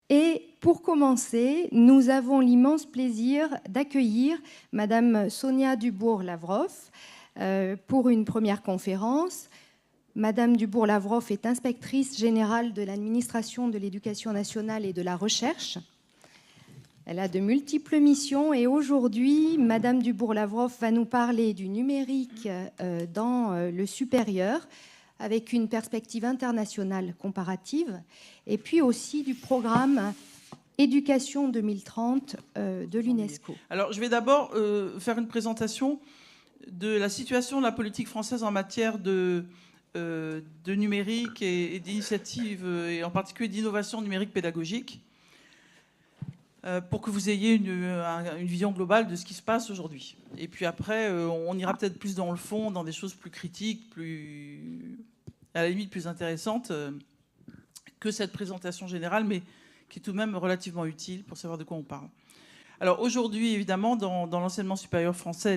Et pour commencer, nous avons l'immense plaisir d'accueillir Madame Sonia Dubourg-Lavrov pour une première conférence. Madame Dubourg-Lavrov est inspectrice générale de l'administration de l'éducation nationale et de la recherche. Elle a de multiples missions et aujourd'hui, Madame Dubourg-Lavrov va nous parler du numérique dans le supérieur, avec une perspective internationale comparative, et puis aussi du programme Éducation 2030 de l'UNESCO. Alors, je vais d'abord faire une présentation de la situation de la politique française en matière de numérique et d'initiatives, et en particulier d'innovation numérique pédagogique, pour que vous ayez une vision globale de ce qui se passe aujourd'hui. Et puis après, on ira peut-être plus dans le fond, dans des choses plus critiques, plus, à la limite plus intéressantes que cette présentation générale, mais qui est tout de même relativement utile pour savoir de quoi on parle. Alors aujourd'hui, évidemment, dans l'enseignement supérieur français,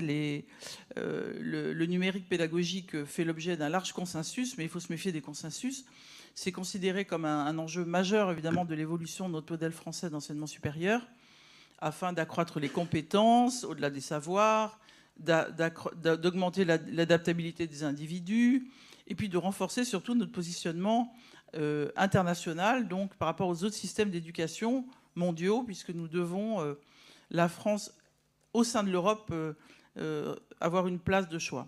le numérique pédagogique fait l'objet d'un large consensus, mais il faut se méfier des consensus. C'est considéré comme un enjeu majeur, évidemment, de l'évolution de notre modèle français d'enseignement supérieur, afin d'accroître les compétences, au-delà des savoirs, d'augmenter l'adaptabilité des individus, et puis de renforcer surtout notre positionnement international, donc par rapport aux autres systèmes d'éducation mondiaux, puisque nous devons, la France, au sein de l'Europe, avoir une place de choix.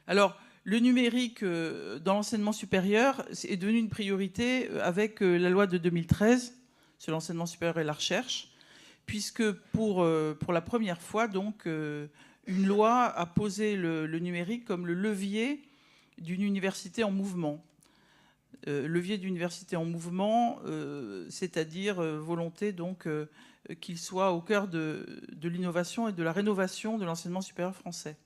Alors, le numérique dans l'enseignement supérieur est devenu une priorité avec la loi de 2013 sur l'enseignement supérieur et la recherche, puisque pour la première fois, donc, une loi a posé le numérique comme le levier d'une université en mouvement. Levier d'université en mouvement, c'est-à-dire volonté donc qu'il soit au cœur de l'innovation et de la rénovation de l'enseignement supérieur français.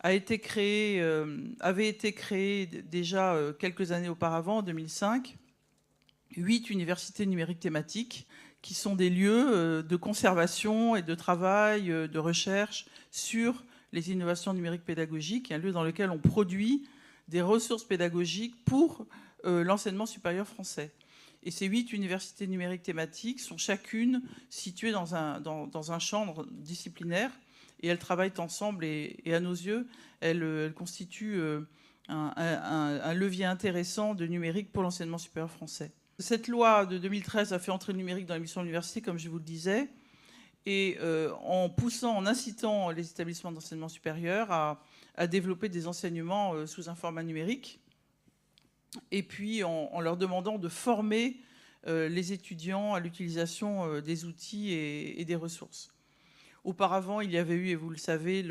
Avait été créé déjà quelques années auparavant, en 2005, 8 universités numériques thématiques qui sont des lieux de conservation et de travail, de recherche sur les innovations numériques pédagogiques, un lieu dans lequel on produit des ressources pédagogiques pour l'enseignement supérieur français. Et ces 8 universités numériques thématiques sont chacune situées dans un champ disciplinaire, et elles travaillent ensemble, et à nos yeux, elles constituent un levier intéressant de numérique pour l'enseignement supérieur français. Cette loi de 2013 a fait entrer le numérique dans les missions de l'université, comme je vous le disais, et en incitant les établissements d'enseignement supérieur à développer des enseignements sous un format numérique, et puis en leur demandant de former les étudiants à l'utilisation des outils et des ressources. Auparavant, il y avait eu, et vous le savez,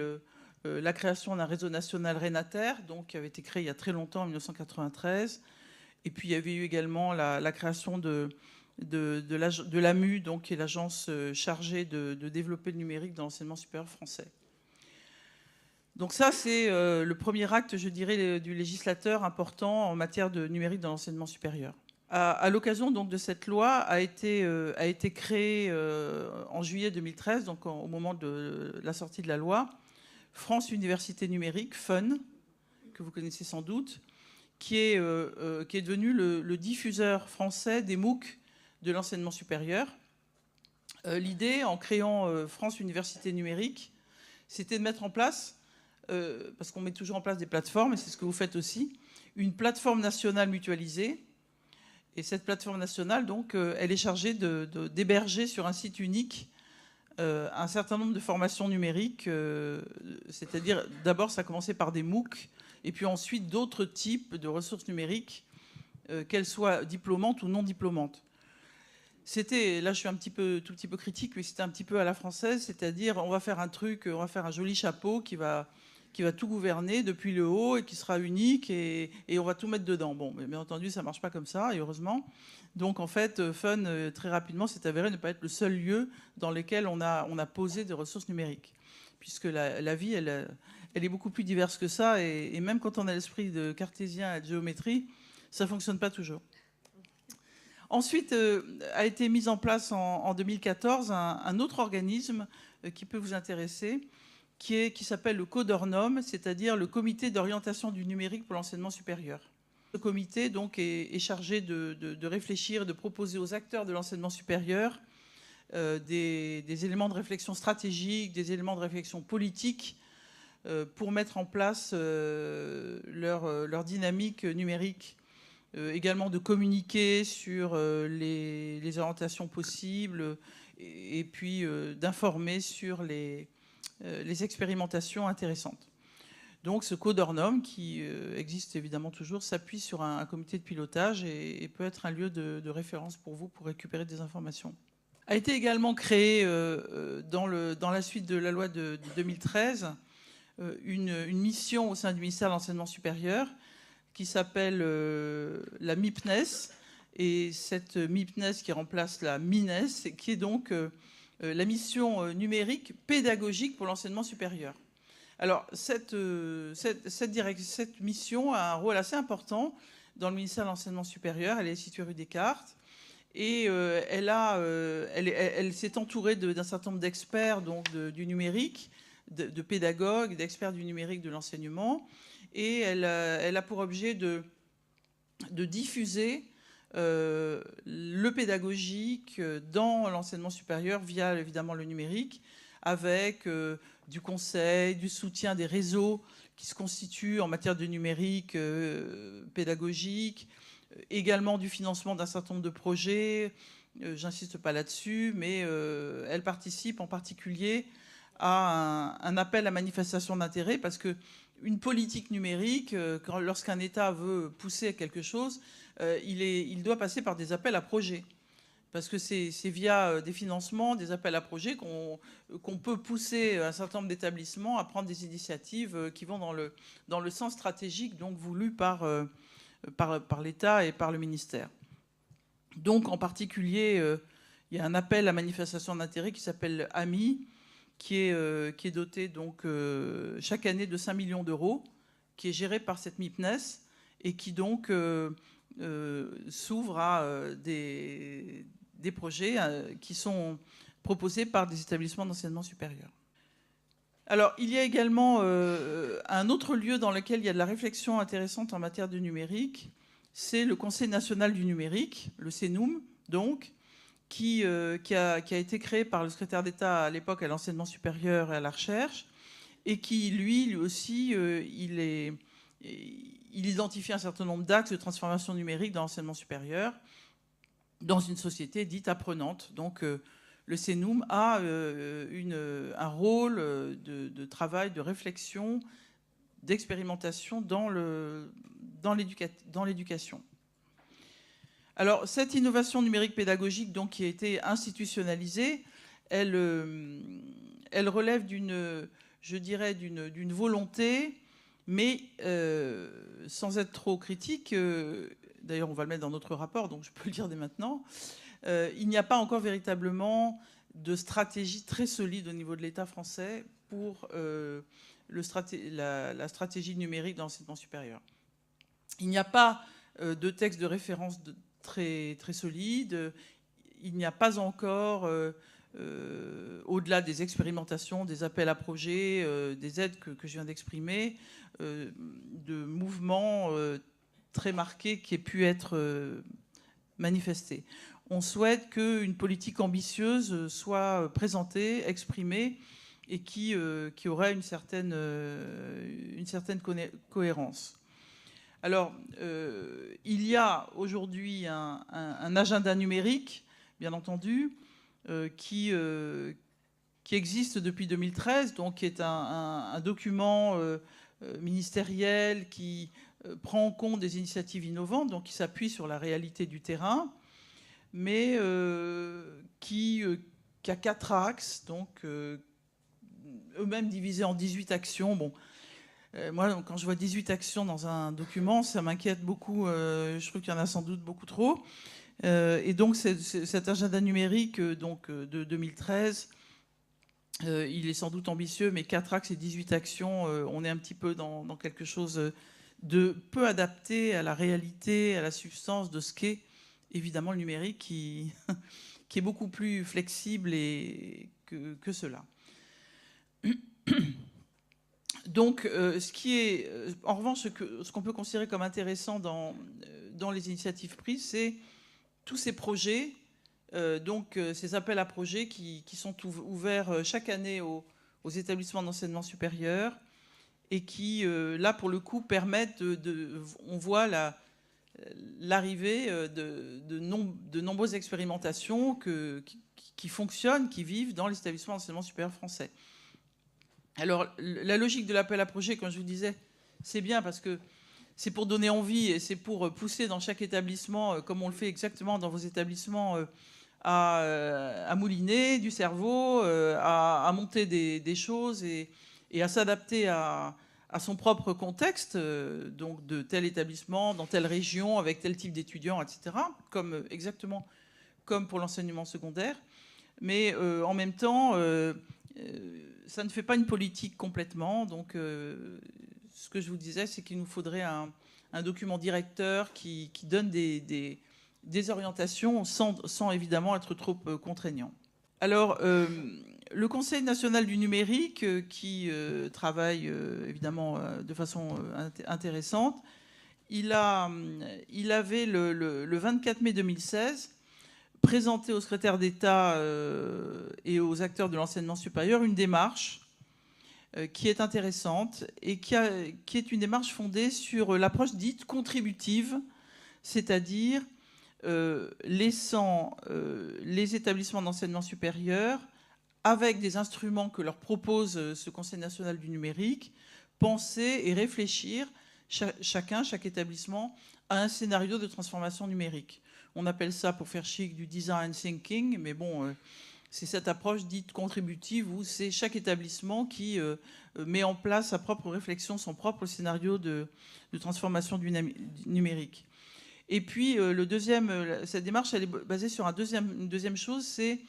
la création d'un réseau national Renater, donc, qui avait été créé il y a très longtemps, en 1993. Et puis il y avait eu également la création de l'AMU, donc, qui est l'agence chargée de développer le numérique dans l'enseignement supérieur français. Donc ça, c'est le premier acte, je dirais, du législateur important en matière de numérique dans l'enseignement supérieur. À l'occasion donc de cette loi a été créée en juillet 2013, donc au moment de la sortie de la loi, France Université Numérique, FUN, que vous connaissez sans doute, qui est devenu le diffuseur français des MOOC de l'enseignement supérieur. L'idée, en créant France Université Numérique, c'était de mettre en place, parce qu'on met toujours en place des plateformes, et c'est ce que vous faites aussi, une plateforme nationale mutualisée. Et cette plateforme nationale, donc, elle est chargée d'héberger sur un site unique un certain nombre de formations numériques. C'est-à-dire, d'abord, ça a commencé par des MOOC, et puis ensuite d'autres types de ressources numériques, qu'elles soient diplômantes ou non diplômantes. C'était, là je suis tout petit peu critique, mais c'était un petit peu à la française, c'est-à-dire on va faire un joli chapeau qui va tout gouverner depuis le haut et qui sera unique, et on va tout mettre dedans. Bon, mais bien entendu, ça ne marche pas comme ça, et heureusement. Donc en fait, FUN, très rapidement, s'est avéré ne pas être le seul lieu dans lequel on a posé des ressources numériques. Puisque la vie, elle est beaucoup plus diverse que ça, et même quand on a l'esprit de cartésien et de géométrie, ça ne fonctionne pas toujours. Ensuite, a été mis en place en 2014 un autre organisme qui peut vous intéresser, qui s'appelle le CODERNOM, c'est-à-dire le Comité d'orientation du numérique pour l'enseignement supérieur. Ce comité donc, est chargé de réfléchir et de proposer aux acteurs de l'enseignement supérieur des éléments de réflexion stratégique, des éléments de réflexion politique pour mettre en place leur dynamique numérique, également de communiquer sur les orientations possibles et puis d'informer sur les expérimentations intéressantes. Donc ce Codornom, qui existe évidemment toujours, s'appuie sur un comité de pilotage et peut être un lieu de référence pour vous pour récupérer des informations. A été également créé dans la suite de la loi de 2013 une mission au sein du ministère de l'Enseignement supérieur qui s'appelle la MIPNES, et cette MIPNES qui remplace la MINES, qui est donc la mission numérique pédagogique pour l'enseignement supérieur. Alors, cette mission a un rôle assez important dans le ministère de l'Enseignement supérieur. Elle est située rue Descartes. Et elle s'est entourée d'un certain nombre d'experts du numérique, de pédagogues, d'experts du numérique de l'enseignement. Et elle a pour objet de diffuser le pédagogique dans l'enseignement supérieur via évidemment le numérique, avec du conseil, du soutien des réseaux qui se constituent en matière de numérique pédagogique, également du financement d'un certain nombre de projets. J'insiste pas là-dessus, mais elle participe en particulier à un appel à manifestation d'intérêt, parce qu'une politique numérique, lorsqu'un État veut pousser quelque chose, il doit passer par des appels à projets. Parce que c'est via des financements, des appels à projets qu'on peut pousser un certain nombre d'établissements à prendre des initiatives qui vont dans le sens stratégique donc voulu par l'État et par le ministère. Donc en particulier, il y a un appel à manifestation d'intérêt qui s'appelle AMI, qui est doté donc chaque année de 5 millions d'euros, qui est géré par cette MIPNES et qui donc s'ouvre à des projets qui sont proposés par des établissements d'enseignement supérieur. Alors, il y a également un autre lieu dans lequel il y a de la réflexion intéressante en matière de numérique, c'est le Conseil national du numérique, le CNUM, donc, qui a été créé par le secrétaire d'État à l'époque à l'enseignement supérieur et à la recherche, et qui, lui aussi, il identifie un certain nombre d'axes de transformation numérique dans l'enseignement supérieur, dans une société dite apprenante. Donc, le CNUM a un rôle de travail, de réflexion, d'expérimentation dans l'éducation. Alors, cette innovation numérique pédagogique donc, qui a été institutionnalisée, elle relève je dirais, d'une volonté, mais sans être trop critique. D'ailleurs, on va le mettre dans notre rapport, donc je peux le dire dès maintenant. Il n'y a pas encore véritablement de stratégie très solide au niveau de l'État français pour la stratégie numérique dans l'enseignement supérieur. Il n'y a pas de texte de référence très, très solide. Il n'y a pas encore, au-delà des expérimentations, des appels à projets, des aides que je viens d'exprimer, de mouvements très marqués qui aient pu être manifestés. On souhaite qu'une politique ambitieuse soit présentée, exprimée, et qui aurait une certaine cohérence. Alors, il y a aujourd'hui un agenda numérique, bien entendu, qui existe depuis 2013, donc qui est un document ministériel qui prend en compte des initiatives innovantes, donc qui s'appuie sur la réalité du terrain, mais qui a 4 axes, donc eux-mêmes divisés en 18 actions. Bon, moi, quand je vois 18 actions dans un document, ça m'inquiète beaucoup. Je trouve qu'il y en a sans doute beaucoup trop. Et donc, cet agenda numérique donc, de 2013, il est sans doute ambitieux, mais 4 axes et 18 actions, on est un petit peu dans quelque chose de peu adapté à la réalité, à la substance de ce qu'est évidemment le numérique, qui est beaucoup plus flexible que cela. Donc, ce qui est, en revanche, ce qu'on peut considérer comme intéressant dans les initiatives prises, c'est tous ces projets, donc ces appels à projets qui sont ouverts chaque année aux établissements d'enseignement supérieur et qui, là, pour le coup, permettent on voit l'arrivée de nombreuses expérimentations qui fonctionnent, qui vivent dans les établissements d'enseignement supérieur français. Alors, la logique de l'appel à projet, comme je vous disais, c'est bien parce que c'est pour donner envie et c'est pour pousser dans chaque établissement, comme on le fait exactement dans vos établissements, à mouliner du cerveau, à monter des choses et à s'adapter à son propre contexte, donc de tel établissement, dans telle région, avec tel type d'étudiants, etc., exactement comme pour l'enseignement secondaire. Mais en même temps, ça ne fait pas une politique complètement. Donc, ce que je vous disais, c'est qu'il nous faudrait un document directeur qui donne des orientations sans évidemment être trop contraignant. Alors, le Conseil national du numérique, qui travaille évidemment de façon intéressante, il avait le 24 mai 2016 présenté au secrétaire d'État et aux acteurs de l'enseignement supérieur une démarche qui est intéressante et qui est une démarche fondée sur l'approche dite contributive, c'est-à-dire laissant les établissements d'enseignement supérieur, avec des instruments que leur propose ce Conseil national du numérique, penser et réfléchir, chaque établissement, à un scénario de transformation numérique. On appelle ça, pour faire chic, du design thinking, mais bon, c'est cette approche dite contributive où c'est chaque établissement qui met en place sa propre réflexion, son propre scénario de transformation du numérique. Et puis, cette démarche, elle est basée sur une deuxième chose, c'est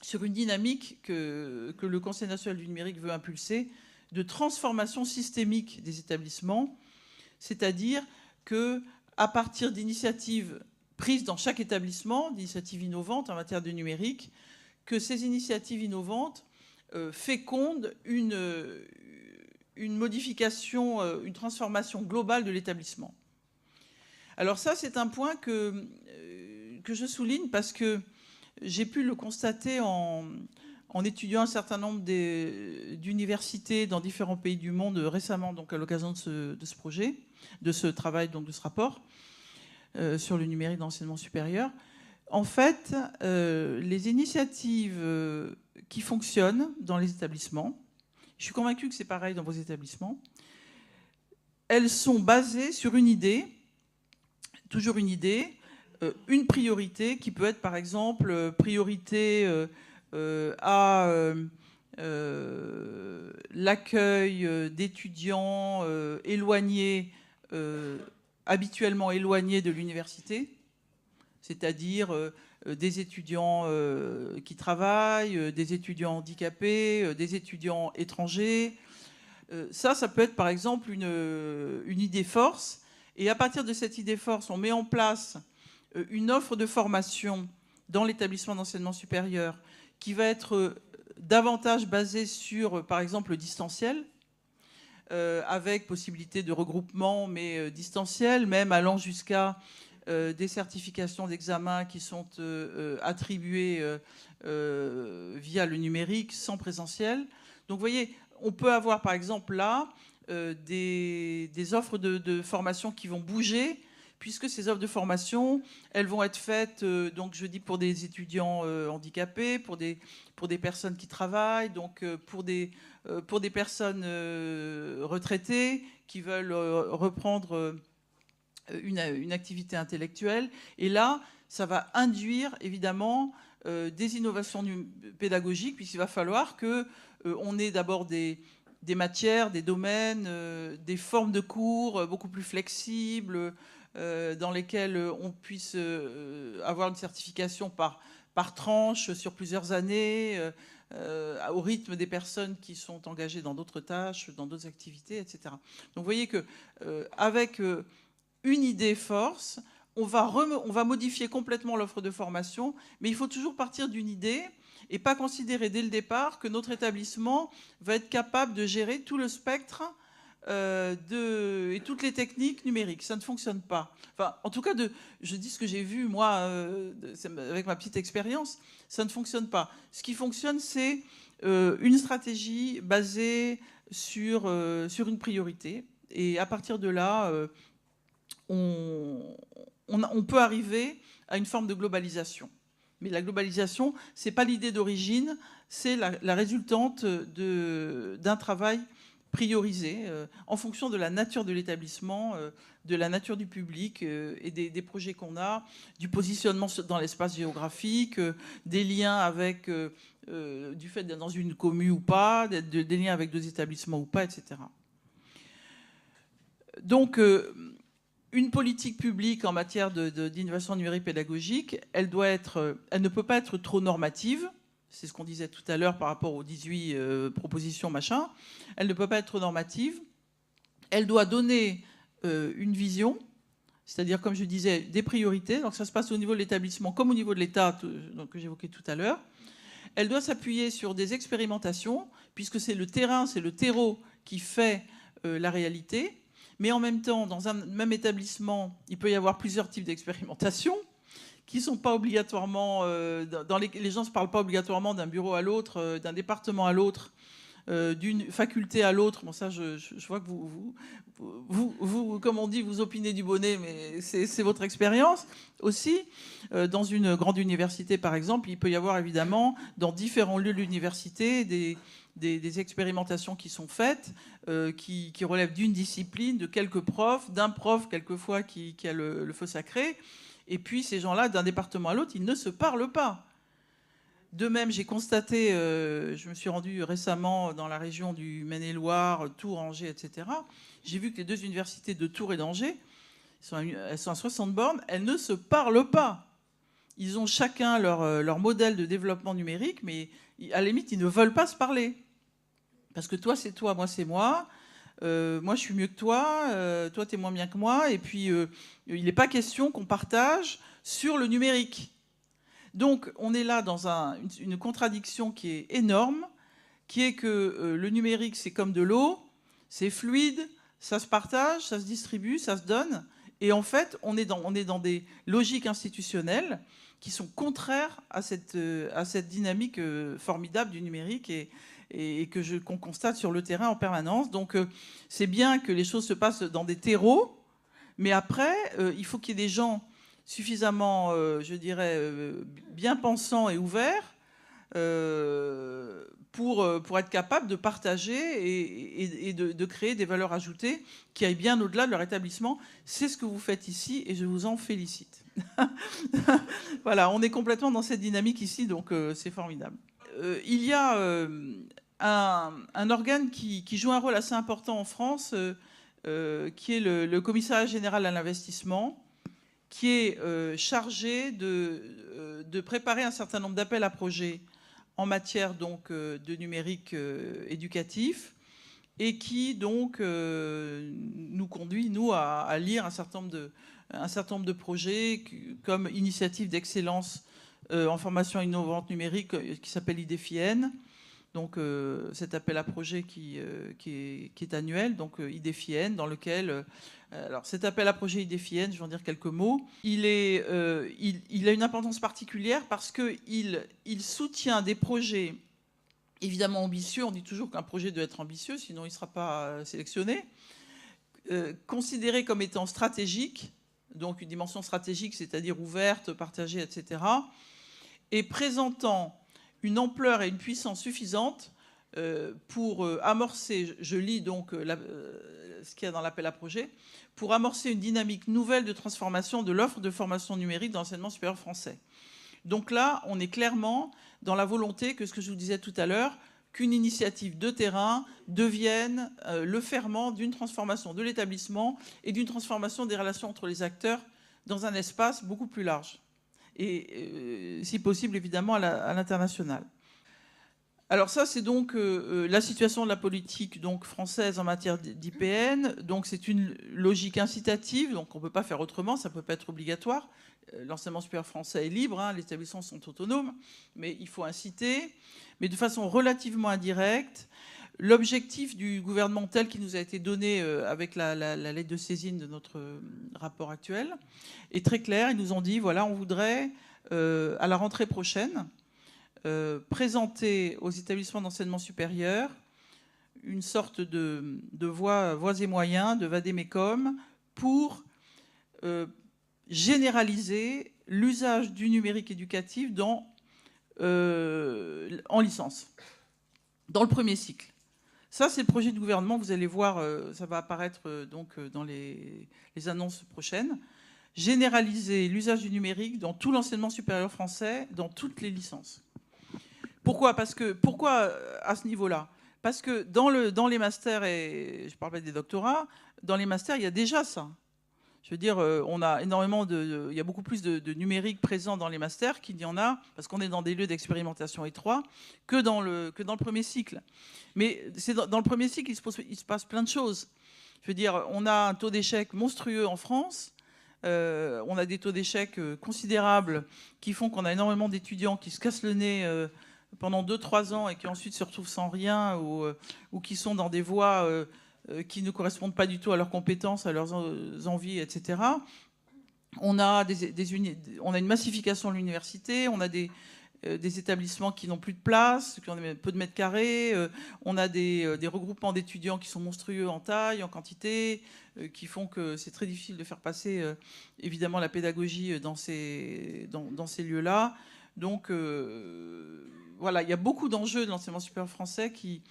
sur une dynamique que le Conseil national du numérique veut impulser, de transformation systémique des établissements, c'est-à-dire qu'à partir d'initiatives prises dans chaque établissement, d'initiatives innovantes en matière de numérique, que ces initiatives innovantes fécondent une modification, une transformation globale de l'établissement. Alors ça, c'est un point que je souligne parce que j'ai pu le constater en étudiant un certain nombre d'universités dans différents pays du monde récemment, donc à l'occasion de ce projet, de ce travail, donc de ce rapport sur le numérique dans l'enseignement supérieur. En fait, les initiatives qui fonctionnent dans les établissements, je suis convaincue que c'est pareil dans vos établissements, elles sont basées sur une idée, toujours une idée, une priorité qui peut être par exemple priorité à l'accueil d'étudiants éloignés, habituellement éloignés de l'université, c'est-à-dire des étudiants qui travaillent, des étudiants handicapés, des étudiants étrangers. Ça peut être par exemple une idée force. Et à partir de cette idée force, on met en place une offre de formation dans l'établissement d'enseignement supérieur qui va être davantage basée sur, par exemple, le distanciel, avec possibilité de regroupement, mais distanciel, même allant jusqu'à des certifications d'examen qui sont attribuées via le numérique, sans présentiel. Donc, vous voyez, on peut avoir, par exemple, là, des offres de formation qui vont bouger, puisque ces offres de formation, elles vont être faites, donc je dis pour des étudiants handicapés, pour des personnes qui travaillent, donc pour des personnes retraitées qui veulent reprendre une activité intellectuelle. Et là, ça va induire évidemment des innovations pédagogiques, puisqu'il va falloir qu'on ait d'abord des matières, des domaines, des formes de cours beaucoup plus flexibles, dans lesquelles on puisse avoir une certification par tranche sur plusieurs années, au rythme des personnes qui sont engagées dans d'autres tâches, dans d'autres activités, etc. Donc vous voyez qu'avec une idée force, on va modifier complètement l'offre de formation, mais il faut toujours partir d'une idée. et pas considérer dès le départ que notre établissement va être capable de gérer tout le spectre et toutes les techniques numériques. Ça ne fonctionne pas. Enfin, en tout cas, je dis ce que j'ai vu, moi, avec ma petite expérience, ça ne fonctionne pas. Ce qui fonctionne, c'est une stratégie basée sur une priorité. Et à partir de là, on peut arriver à une forme de globalisation. Mais la globalisation, ce n'est pas l'idée d'origine, c'est la résultante d'un travail priorisé en fonction de la nature de l'établissement, de la nature du public et des projets qu'on a, du positionnement dans l'espace géographique, des liens avec, du fait d'être dans une commune ou pas, des liens avec deux établissements ou pas, etc. Donc, une politique publique en matière d'innovation numérique pédagogique, elle ne peut pas être trop normative. C'est ce qu'on disait tout à l'heure par rapport aux 18 propositions, machin. Elle ne peut pas être normative. Elle doit donner une vision, c'est-à-dire, comme je disais, des priorités. Donc ça se passe au niveau de l'établissement comme au niveau de l'État, que j'évoquais tout à l'heure. Elle doit s'appuyer sur des expérimentations, puisque c'est le terrain, c'est le terreau qui fait la réalité. Mais en même temps, dans un même établissement, il peut y avoir plusieurs types d'expérimentations qui ne sont pas obligatoirement... les gens ne se parlent pas obligatoirement d'un bureau à l'autre, d'un département à l'autre, d'une faculté à l'autre. Bon, ça, je vois que vous, comme on dit, vous opinez du bonnet, mais c'est votre expérience aussi. Dans une grande université, par exemple, il peut y avoir évidemment, dans différents lieux de l'université, des expérimentations qui sont faites, qui relèvent d'une discipline, de quelques profs, d'un prof quelquefois qui a le feu sacré. Et puis ces gens-là, d'un département à l'autre, ils ne se parlent pas. De même, j'ai constaté, je me suis rendu récemment dans la région du Maine-et-Loire, Tours, Angers, etc. J'ai vu que les deux universités de Tours et d'Angers, elles sont à 60 bornes, elles ne se parlent pas. Ils ont chacun leur modèle de développement numérique, mais à la limite, ils ne veulent pas se parler. Parce que toi, c'est toi, moi, c'est moi. Moi, je suis mieux que toi. Toi, tu es moins bien que moi. Et puis, il n'est pas question qu'on partage sur le numérique. Donc, on est là dans une contradiction qui est énorme, qui est que le numérique, c'est comme de l'eau, c'est fluide, ça se partage, ça se distribue, ça se donne. Et en fait, on est dans des logiques institutionnelles qui sont contraires à cette dynamique formidable du numérique et qu'on constate sur le terrain en permanence. Donc, c'est bien que les choses se passent dans des terreaux, mais après, il faut qu'il y ait des gens suffisamment, je dirais, bien pensants et ouverts pour être capables de partager et de créer des valeurs ajoutées qui aillent bien au-delà de leur établissement. C'est ce que vous faites ici et je vous en félicite. Voilà, on est complètement dans cette dynamique ici, donc c'est formidable. Il y a un organe qui joue un rôle assez important en France, qui est le Commissariat général à l'investissement, qui est chargé de préparer un certain nombre d'appels à projets en matière donc de numérique éducatif et qui donc nous conduit, nous, à lire un certain nombre de projets comme initiative d'excellence en formation innovante numérique qui s'appelle IDFIN. Donc cet appel à projet qui est annuel, donc IDFIN, dans lequel... alors cet appel à projet IDFIN, je vais en dire quelques mots, il a une importance particulière parce qu'il soutient des projets évidemment ambitieux. On dit toujours qu'un projet doit être ambitieux, sinon il ne sera pas sélectionné. Considéré comme étant stratégique, donc une dimension stratégique, c'est-à-dire ouverte, partagée, etc., et présentant une ampleur et une puissance suffisante pour amorcer, je lis donc ce qu'il y a dans l'appel à projet, pour amorcer une dynamique nouvelle de transformation de l'offre de formation numérique dans l'enseignement supérieur français. Donc là, on est clairement dans la volonté que ce que je vous disais tout à l'heure, qu'une initiative de terrain devienne le ferment d'une transformation de l'établissement et d'une transformation des relations entre les acteurs dans un espace beaucoup plus large. Et si possible, évidemment, à l'international. Alors ça, c'est donc la situation de la politique donc, française en matière d'IPN. Donc c'est une logique incitative, donc on ne peut pas faire autrement, ça ne peut pas être obligatoire. L'enseignement supérieur français est libre, hein, les établissements sont autonomes, mais il faut inciter, mais de façon relativement indirecte. L'objectif du gouvernement tel qu'il nous a été donné avec la lettre de saisine de notre rapport actuel est très clair. Ils nous ont dit, voilà, on voudrait, à la rentrée prochaine, présenter aux établissements d'enseignement supérieur une sorte de voies et moyens, de vade-mecum, pour généraliser l'usage du numérique éducatif en licence, dans le premier cycle. Ça, c'est le projet du gouvernement. Vous allez voir, ça va apparaître donc dans les annonces prochaines. Généraliser l'usage du numérique dans tout l'enseignement supérieur français, dans toutes les licences. Pourquoi à ce niveau-là? Parce que dans les masters, et je parle pas des doctorats, dans les masters, il y a déjà ça. Je veux dire, on a énormément il y a beaucoup plus de numérique présent dans les masters qu'il y en a, parce qu'on est dans des lieux d'expérimentation étroits, que dans le premier cycle. Mais c'est dans le premier cycle, il se passe plein de choses. Je veux dire, on a un taux d'échec monstrueux en France. On a des taux d'échec considérables qui font qu'on a énormément d'étudiants qui se cassent le nez pendant 2-3 ans et qui ensuite se retrouvent sans rien ou qui sont dans des voies qui ne correspondent pas du tout à leurs compétences, à leurs envies, etc. On a une massification de l'université, on a des établissements qui n'ont plus de place, qui ont peu de mètres carrés, on a des regroupements d'étudiants qui sont monstrueux en taille, en quantité, qui font que c'est très difficile de faire passer évidemment la pédagogie dans ces lieux-là. Donc voilà, il y a beaucoup d'enjeux de l'enseignement supérieur français qui...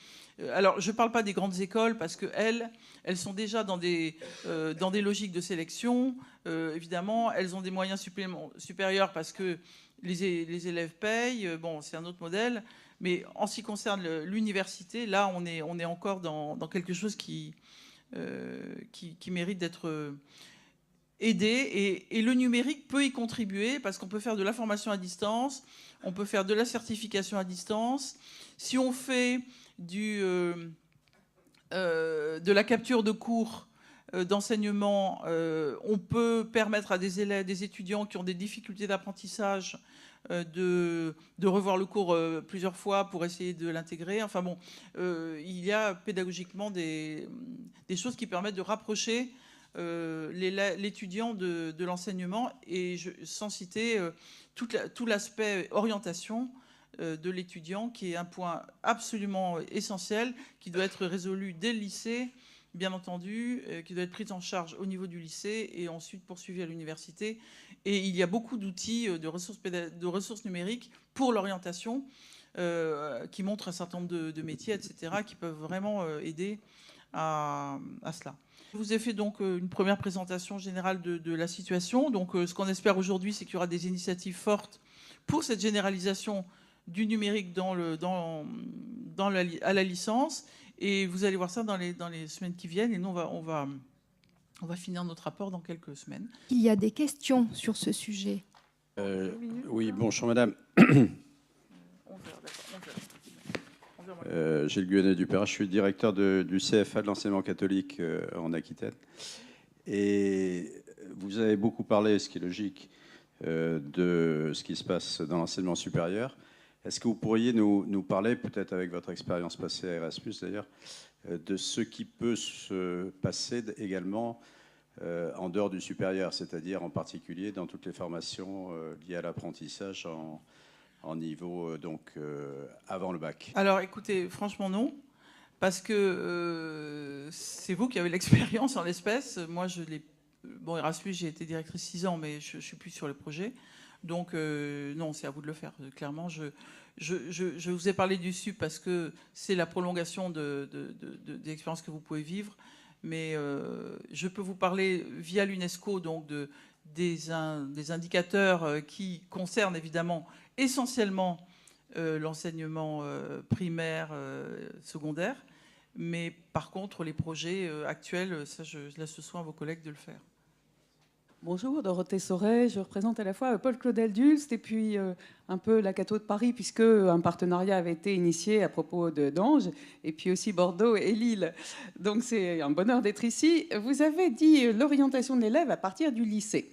Alors, je ne parle pas des grandes écoles parce qu'elles sont déjà dans des logiques de sélection. Évidemment, elles ont des moyens supérieurs parce que les élèves payent. Bon, c'est un autre modèle. Mais en ce qui concerne l'université, là, on est encore dans quelque chose qui mérite d'être aidé. Et le numérique peut y contribuer parce qu'on peut faire de la formation à distance, on peut faire de la certification à distance. Si on fait de la capture de cours d'enseignement, on peut permettre à des élèves, des étudiants qui ont des difficultés d'apprentissage de revoir le cours plusieurs fois pour essayer de l'intégrer. Enfin bon, il y a pédagogiquement des choses qui permettent de rapprocher l'étudiant de l'enseignement, et sans citer tout l'aspect orientation de l'étudiant, qui est un point absolument essentiel, qui doit être résolu dès le lycée, bien entendu, qui doit être pris en charge au niveau du lycée et ensuite poursuivi à l'université. Et il y a beaucoup d'outils, de ressources numériques pour l'orientation, qui montrent un certain nombre de métiers, etc., qui peuvent vraiment aider à cela. Je vous ai fait donc une première présentation générale de la situation. Donc ce qu'on espère aujourd'hui, c'est qu'il y aura des initiatives fortes pour cette généralisation du numérique à la licence. Et vous allez voir ça dans les semaines qui viennent. Et nous, on va finir notre rapport dans quelques semaines. Il y a des questions sur ce sujet. Oui, bonjour madame. Gilles Guenet-Dupéra, je suis le directeur du CFA de l'enseignement catholique en Aquitaine. Et vous avez beaucoup parlé, ce qui est logique, de ce qui se passe dans l'enseignement supérieur. Est-ce que vous pourriez nous parler, peut-être avec votre expérience passée à Erasmus d'ailleurs, de ce qui peut se passer également en dehors du supérieur, c'est-à-dire en particulier dans toutes les formations liées à l'apprentissage en niveau avant le bac? Alors écoutez, franchement non, parce que c'est vous qui avez l'expérience en l'espèce. Moi, Erasmus, j'ai été directrice 6 ans, mais je ne suis plus sur le projet. Donc non, c'est à vous de le faire, clairement. Je vous ai parlé du SUP parce que c'est la prolongation des expériences que vous pouvez vivre. Mais je peux vous parler via l'UNESCO donc des indicateurs qui concernent évidemment essentiellement l'enseignement primaire, secondaire. Mais par contre, les projets actuels, ça, je laisse ce soin à vos collègues de le faire. Bonjour, Dorothée Sauret. Je représente à la fois Paul Claudel d'Ulst et puis un peu la Cato de Paris, puisque un partenariat avait été initié à propos d'Ange, et puis aussi Bordeaux et Lille. Donc c'est un bonheur d'être ici. Vous avez dit l'orientation de l'élève à partir du lycée.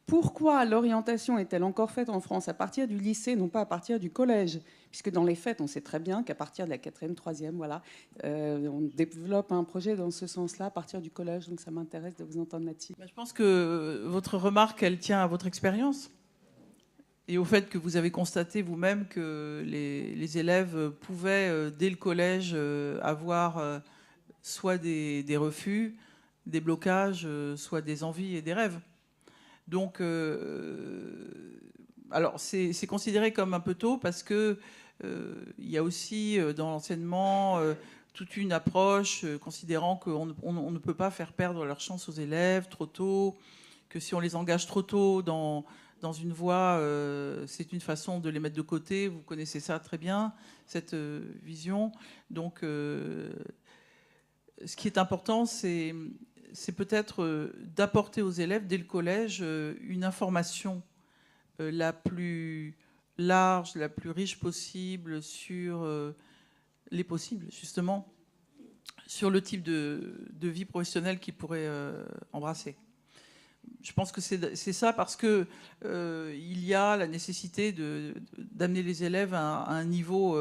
Pourquoi l'orientation est-elle encore faite en France à partir du lycée, non pas à partir du collège? Puisque dans les faits, on sait très bien qu'à partir de la 4e, 3e, voilà, on développe un projet dans ce sens-là à partir du collège. Donc ça m'intéresse de vous entendre là-dessus. Je pense que votre remarque, elle tient à votre expérience et au fait que vous avez constaté vous-même que les élèves pouvaient, dès le collège, avoir soit des refus, des blocages, soit des envies et des rêves. Donc, alors c'est considéré comme un peu tôt parce que il y a aussi dans l'enseignement toute une approche considérant qu'on ne peut pas faire perdre leur chance aux élèves trop tôt, que si on les engage trop tôt dans une voie, c'est une façon de les mettre de côté. Vous connaissez ça très bien, cette vision. Donc, ce qui est important, c'est peut-être d'apporter aux élèves, dès le collège, une information la plus large, la plus riche possible sur les possibles, justement, sur le type de vie professionnelle qu'ils pourraient embrasser. Je pense que c'est ça parce que il y a la nécessité d'amener les élèves à un niveau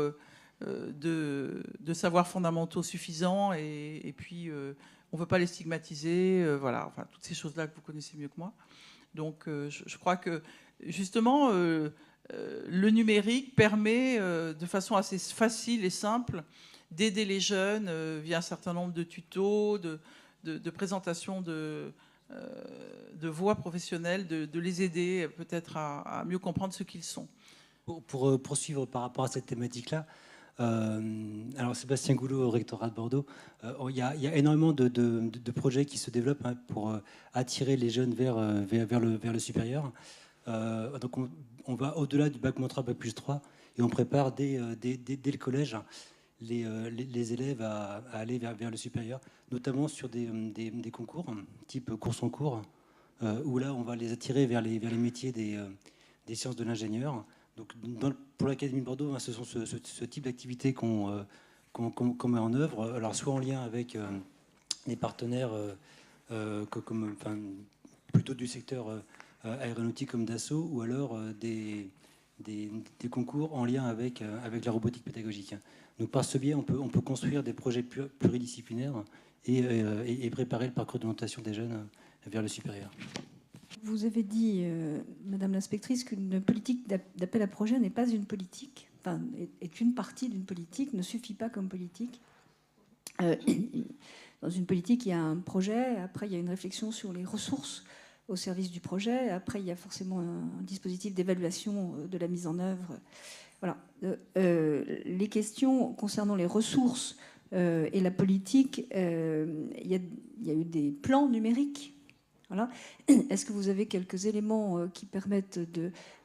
de savoirs fondamentaux suffisant et puis on ne veut pas les stigmatiser, voilà, enfin, toutes ces choses-là que vous connaissez mieux que moi. Donc je crois que justement le numérique permet de façon assez facile et simple d'aider les jeunes via un certain nombre de tutos, de présentations de voies professionnelles, de les aider peut-être à mieux comprendre ce qu'ils sont. Pour poursuivre par rapport à cette thématique-là, alors Sébastien Goulot au rectorat de Bordeaux, il y a énormément de projets qui se développent pour attirer les jeunes vers le supérieur. Donc on va au-delà du bac -3, bac +3 et on prépare dès le collège les élèves à aller vers le supérieur, notamment sur des concours type course en cours, où là on va les attirer vers les métiers des sciences de l'ingénieur. Donc pour l'Académie de Bordeaux, ce sont ce type d'activités qu'on met en œuvre, alors soit en lien avec des partenaires plutôt du secteur aéronautique comme Dassault, ou alors des concours en lien avec la robotique pédagogique. Donc par ce biais, on peut construire des projets pluridisciplinaires et préparer le parcours d'orientation des jeunes vers le supérieur. Vous avez dit, Madame l'inspectrice, qu'une politique d'appel à projet n'est pas une politique, enfin, est une partie d'une politique, ne suffit pas comme politique. Dans une politique, il y a un projet, après il y a une réflexion sur les ressources au service du projet, après il y a forcément un dispositif d'évaluation de la mise en œuvre. Voilà. Les questions concernant les ressources et la politique, il y a eu des plans numériques. Voilà. Est-ce que vous avez quelques éléments qui permettent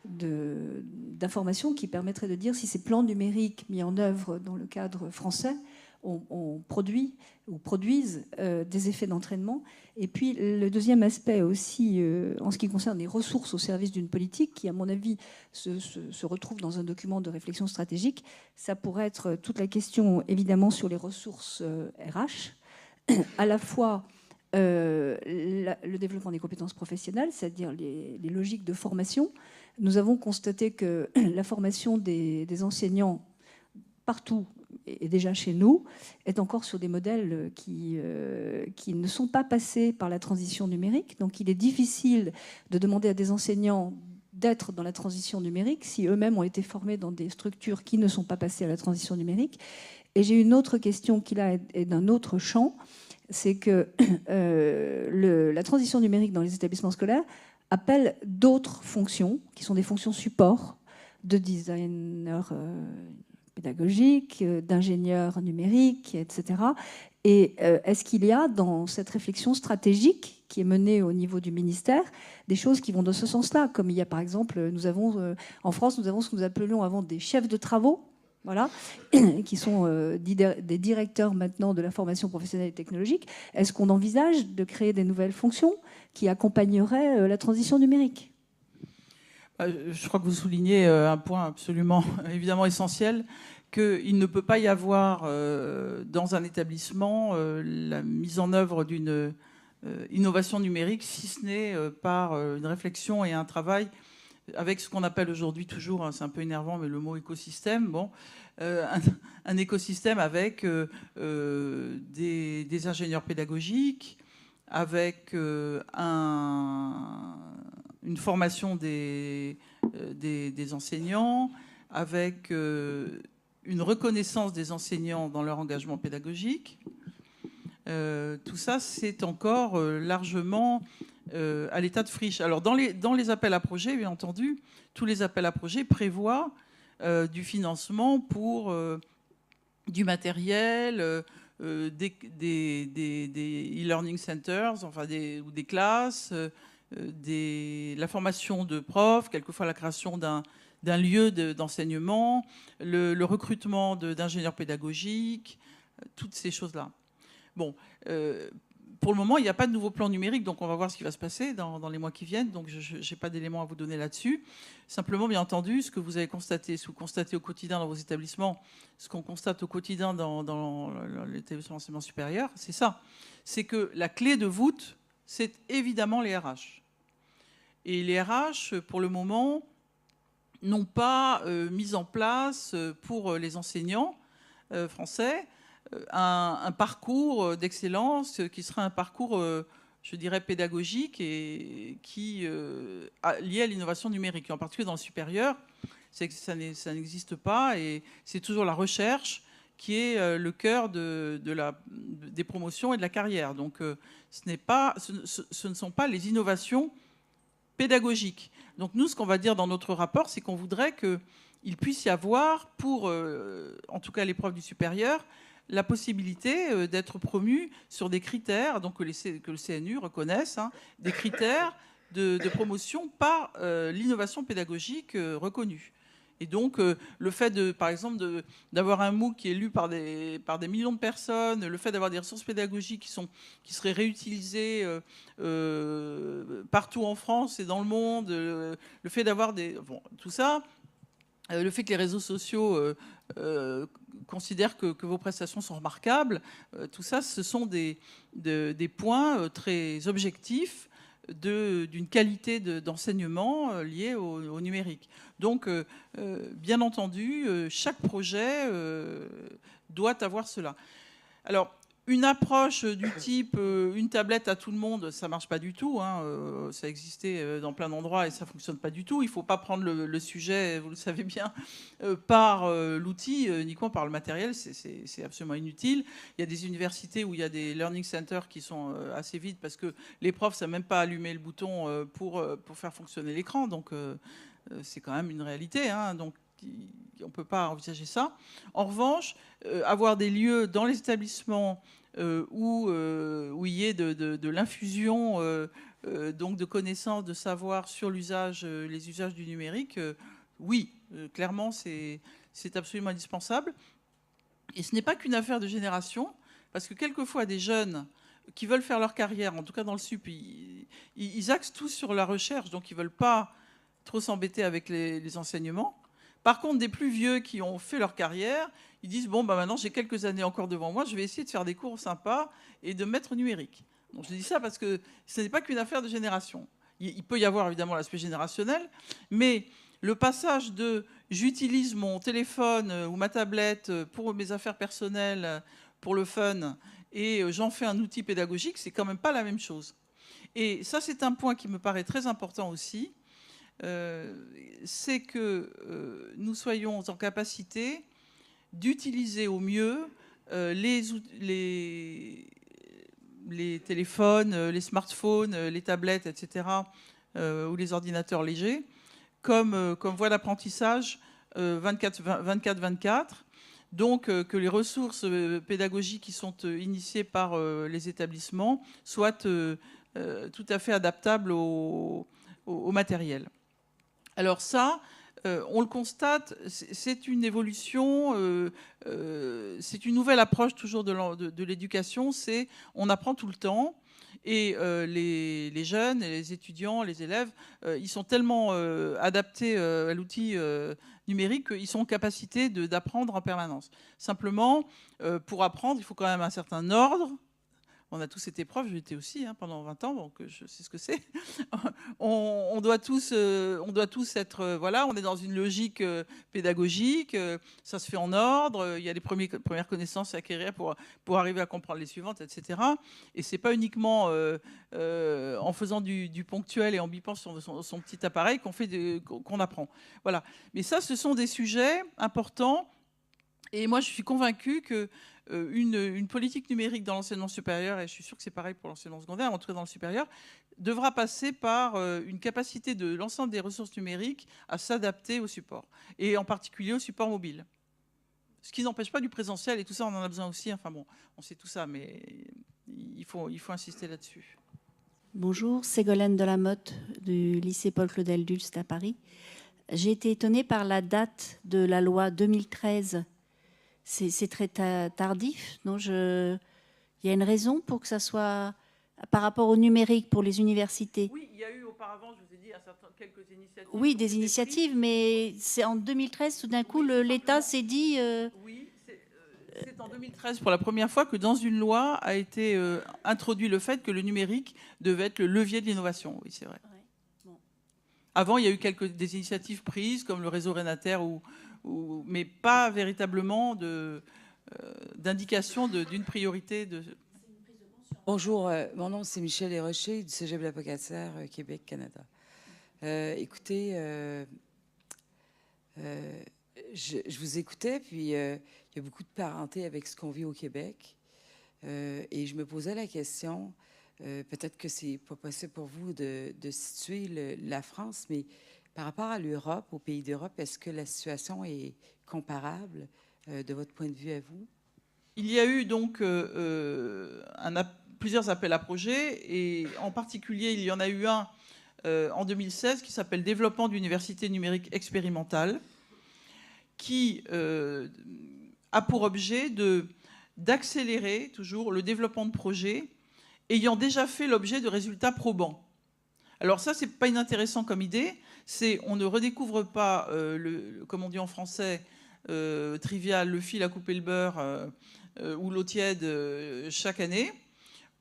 d'informations qui permettraient de dire si ces plans numériques mis en œuvre dans le cadre français ont produit ou produisent des effets d'entraînement? Et puis le deuxième aspect aussi, en ce qui concerne les ressources au service d'une politique, qui à mon avis se retrouve dans un document de réflexion stratégique, ça pourrait être toute la question évidemment sur les ressources RH, à la fois le développement des compétences professionnelles, c'est-à-dire les logiques de formation. Nous avons constaté que la formation des enseignants partout, et déjà chez nous, est encore sur des modèles qui ne sont pas passés par la transition numérique. Donc il est difficile de demander à des enseignants d'être dans la transition numérique si eux-mêmes ont été formés dans des structures qui ne sont pas passées à la transition numérique. Et j'ai une autre question qui là est d'un autre champ, c'est que la transition numérique dans les établissements scolaires appelle d'autres fonctions, qui sont des fonctions support, de designer pédagogique, d'ingénieur numérique, etc. Et est-ce qu'il y a dans cette réflexion stratégique qui est menée au niveau du ministère des choses qui vont dans ce sens-là? Comme il y a par exemple, en France, nous avons ce que nous appelions avant des chefs de travaux, voilà, qui sont des directeurs maintenant de la formation professionnelle et technologique. Est-ce qu'on envisage de créer des nouvelles fonctions qui accompagneraient la transition numérique ? Je crois que vous soulignez un point absolument évidemment essentiel, qu'il ne peut pas y avoir dans un établissement la mise en œuvre d'une innovation numérique si ce n'est par une réflexion et un travail avec ce qu'on appelle aujourd'hui toujours, hein, c'est un peu énervant, mais le mot écosystème, bon, un écosystème avec des ingénieurs pédagogiques, avec une formation des enseignants, avec une reconnaissance des enseignants dans leur engagement pédagogique. Tout ça, c'est encore largement à l'état de friche. Alors, dans les appels à projets, bien entendu, tous les appels à projets prévoient du financement pour du matériel, des e-learning centers, enfin ou des classes, la formation de profs, quelquefois la création d'un lieu d'enseignement, le recrutement d'ingénieurs pédagogiques, toutes ces choses-là. Bon, pour le moment, il n'y a pas de nouveau plan numérique, donc on va voir ce qui va se passer dans les mois qui viennent. Donc, je n'ai pas d'éléments à vous donner là-dessus. Simplement, bien entendu, ce que vous avez constaté, ce que vous constatez au quotidien dans vos établissements, ce qu'on constate au quotidien dans l'établissement d'enseignement supérieur, c'est ça. C'est que la clé de voûte, c'est évidemment les RH. Et les RH, pour le moment, n'ont pas mis en place pour les enseignants français un parcours d'excellence qui sera un parcours, je dirais, pédagogique et qui lié à l'innovation numérique. Et en particulier dans le supérieur, c'est que ça n'existe pas et c'est toujours la recherche qui est le cœur des promotions et de la carrière. Donc ce ne sont pas les innovations pédagogiques. Donc nous, ce qu'on va dire dans notre rapport, c'est qu'on voudrait qu'il puisse y avoir pour, en tout cas l'épreuve du supérieur, la possibilité d'être promu sur des critères, donc que le CNU reconnaisse, hein, des critères de promotion par l'innovation pédagogique reconnue. Et donc, le fait, par exemple, d'avoir un MOOC qui est lu par des millions de personnes, le fait d'avoir des ressources pédagogiques qui seraient réutilisées partout en France et dans le monde, le fait d'avoir bon, tout ça, le fait que les réseaux sociaux considèrent que vos prestations sont remarquables, tout ça, ce sont des points très objectifs d'une qualité d'enseignement liée au numérique. Donc, bien entendu, chaque projet doit avoir cela. Alors, une approche du type une tablette à tout le monde, ça ne marche pas du tout. Hein. Ça existait dans plein d'endroits et ça ne fonctionne pas du tout. Il ne faut pas prendre le sujet, vous le savez bien, par l'outil, uniquement par le matériel. C'est absolument inutile. Il y a des universités où il y a des learning centers qui sont assez vides parce que les profs ne savent même pas allumer le bouton pour faire fonctionner l'écran. Donc, c'est quand même une réalité. Hein. Donc, on ne peut pas envisager ça. En revanche, avoir des lieux dans les établissements où il y ait de l'infusion donc de connaissances, de savoir sur les usages du numérique, oui, clairement, c'est absolument indispensable. Et ce n'est pas qu'une affaire de génération, parce que quelquefois, des jeunes qui veulent faire leur carrière, en tout cas dans le SUP, ils axent tous sur la recherche, donc ils ne veulent pas trop s'embêter avec les enseignements. Par contre, des plus vieux qui ont fait leur carrière, ils disent, bon, maintenant, j'ai quelques années encore devant moi, je vais essayer de faire des cours sympas et de me mettre au numérique. Donc, je dis ça parce que ce n'est pas qu'une affaire de génération. Il peut y avoir évidemment l'aspect générationnel, mais le passage de j'utilise mon téléphone ou ma tablette pour mes affaires personnelles, pour le fun, et j'en fais un outil pédagogique, c'est quand même pas la même chose. Et ça, c'est un point qui me paraît très important aussi. C'est que nous soyons en capacité d'utiliser au mieux les téléphones, les smartphones, les tablettes, etc., ou les ordinateurs légers, comme voie d'apprentissage 24-24. Donc, que les ressources pédagogiques qui sont initiées par les établissements soient tout à fait adaptables au matériel. Alors ça, on le constate, c'est une évolution, c'est une nouvelle approche toujours de l'éducation, c'est on apprend tout le temps. Et les jeunes, et les étudiants, les élèves, ils sont tellement adaptés à l'outil numérique qu'ils sont en capacité d'apprendre en permanence. Simplement, pour apprendre, il faut quand même un certain ordre. On a tous été profs, j'étais aussi pendant 20 ans, donc je sais ce que c'est. On doit tous être... voilà, on est dans une logique pédagogique, ça se fait en ordre, il y a les premières connaissances à acquérir pour arriver à comprendre les suivantes, etc. Et c'est pas uniquement en faisant du ponctuel et en bipant sur son petit appareil qu'on apprend. Voilà. Mais ça, ce sont des sujets importants. Et moi, je suis convaincue que une politique numérique dans l'enseignement supérieur, et je suis sûre que c'est pareil pour l'enseignement secondaire, en tout cas dans le supérieur, devra passer par une capacité de l'ensemble des ressources numériques à s'adapter au support, et en particulier au support mobile. Ce qui n'empêche pas du présentiel, et tout ça, on en a besoin aussi. Enfin bon, on sait tout ça, mais il faut insister là-dessus. Bonjour, Ségolène Delamotte du lycée Paul-Claudel d'Ulst à Paris. J'ai été étonnée par la date de la loi 2013. C'est très tardif, non? Il y a une raison pour que ça soit par rapport au numérique pour les universités? Oui, il y a eu auparavant, je vous ai dit, quelques initiatives. Oui, des initiatives, mais c'est en 2013, tout d'un coup, l'État s'est dit... Oui, c'est en 2013 pour la première fois que dans une loi a été introduit le fait que le numérique devait être le levier de l'innovation. Oui, c'est vrai. Ouais. Bon. Avant, il y a eu des initiatives prises, comme le réseau Renater, mais pas véritablement d'indication d'une priorité. Bonjour, mon nom c'est Michel Desrochers du Cégep La Pocatière, Québec, Canada. Écoutez, je vous écoutais, puis il y a beaucoup de parenté avec ce qu'on vit au Québec. Et je me posais la question, peut-être que c'est pas possible pour vous de situer la France, mais par rapport à l'Europe, aux pays d'Europe, est-ce que la situation est comparable de votre point de vue à vous? Il y a eu donc plusieurs appels à projets, et en particulier, il y en a eu un en 2016 qui s'appelle « Développement d'universités numériques expérimentales », qui a pour objet d'accélérer toujours le développement de projets ayant déjà fait l'objet de résultats probants. Alors ça, c'est pas inintéressant comme idée. On ne redécouvre pas, comme on dit en français, trivial, le fil à couper le beurre ou l'eau tiède chaque année.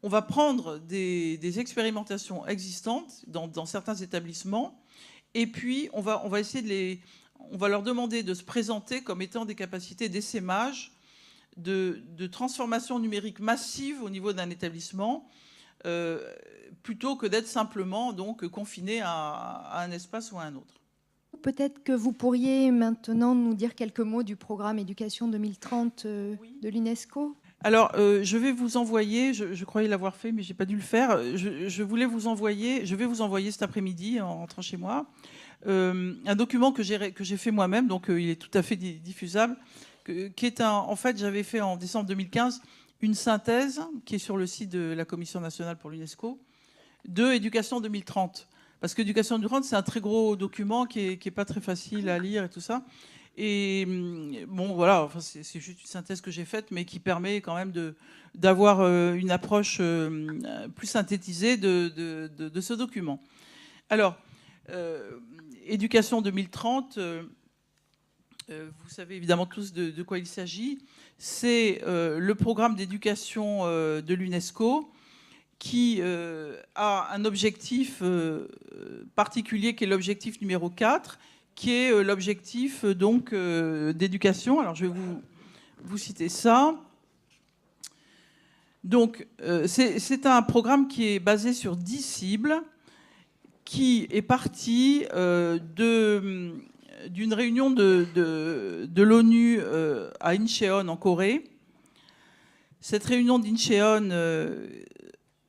On va prendre des expérimentations existantes dans certains établissements, et puis on va essayer on va leur demander de se présenter comme étant des capacités d'essaimage, de transformation numérique massive au niveau d'un établissement, plutôt que d'être simplement donc confiné à un espace ou à un autre. Peut-être que vous pourriez maintenant nous dire quelques mots du programme Éducation 2030 de l'UNESCO. Alors, je vais vous envoyer, je croyais l'avoir fait, mais je n'ai pas dû le faire. Je vais vous envoyer cet après-midi, en rentrant chez moi, un document que j'ai fait moi-même, donc il est tout à fait diffusable, qui est en fait, j'avais fait en décembre 2015 une synthèse qui est sur le site de la Commission nationale pour l'UNESCO de Éducation 2030. Parce que Éducation 2030, c'est un très gros document qui est pas très facile à lire et tout ça. Et bon, voilà, enfin, c'est juste une synthèse que j'ai faite, mais qui permet quand même d'avoir une approche plus synthétisée de ce document. Alors, Éducation 2030, vous savez évidemment tous de quoi il s'agit. C'est le programme d'éducation de l'UNESCO qui a un objectif particulier qui est l'objectif numéro 4, qui est l'objectif donc d'éducation. Alors je vais vous citer ça. Donc c'est un programme qui est basé sur 10 cibles, qui est parti d'une réunion de l'ONU à Incheon en Corée. Cette réunion d'Incheon,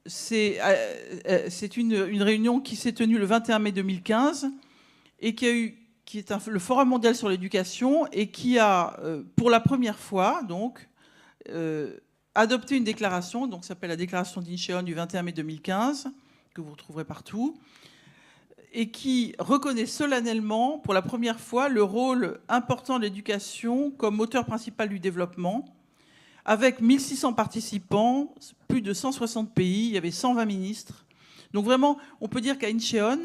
c'est une réunion qui s'est tenue le 21 mai 2015 et qui est le Forum mondial sur l'éducation, et qui a, pour la première fois, donc, adopté une déclaration, donc ça s'appelle la déclaration d'Incheon du 21 mai 2015, que vous retrouverez partout, et qui reconnaît solennellement, pour la première fois, le rôle important de l'éducation comme moteur principal du développement, avec 1600 participants, plus de 160 pays, il y avait 120 ministres. Donc vraiment, on peut dire qu'à Incheon,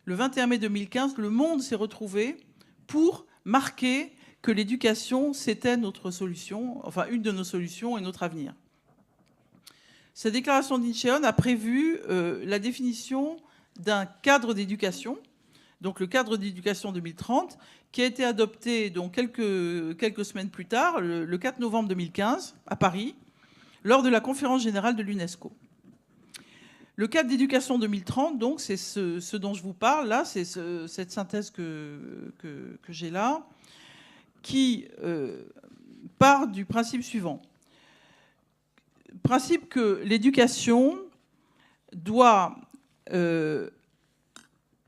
le 21 mai 2015, le monde s'est retrouvé pour marquer que l'éducation, c'était notre solution, enfin une de nos solutions et notre avenir. Cette déclaration d'Incheon a prévu la définition d'un cadre d'éducation, donc le cadre d'éducation 2030, qui a été adopté donc quelques semaines plus tard, le 4 novembre 2015, à Paris, lors de la conférence générale de l'UNESCO. Le cadre d'éducation 2030, donc, c'est ce dont je vous parle, là, c'est cette synthèse que j'ai là, qui part du principe suivant. Principe que l'éducation doit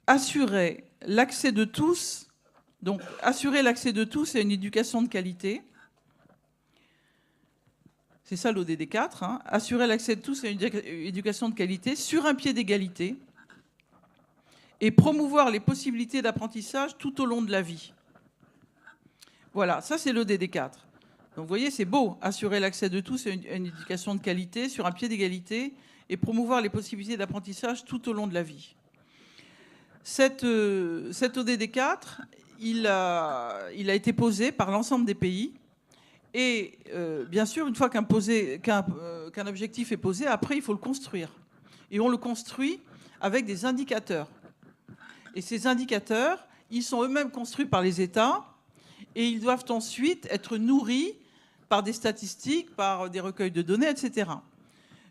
assurer l'accès de tous, donc assurer l'accès de tous à une éducation de qualité. C'est ça l'ODD 4, hein, assurer l'accès de tous à une éducation de qualité sur un pied d'égalité et promouvoir les possibilités d'apprentissage tout au long de la vie. Voilà, ça c'est l'ODD 4. Donc vous voyez, c'est beau, assurer l'accès de tous à une éducation de qualité sur un pied d'égalité et promouvoir les possibilités d'apprentissage tout au long de la vie. Cet ODD 4, il a été posé par l'ensemble des pays. Et bien sûr, une fois qu'un objectif est posé, après, il faut le construire. Et on le construit avec des indicateurs. Et ces indicateurs, ils sont eux-mêmes construits par les États et ils doivent ensuite être nourris par des statistiques, par des recueils de données, etc.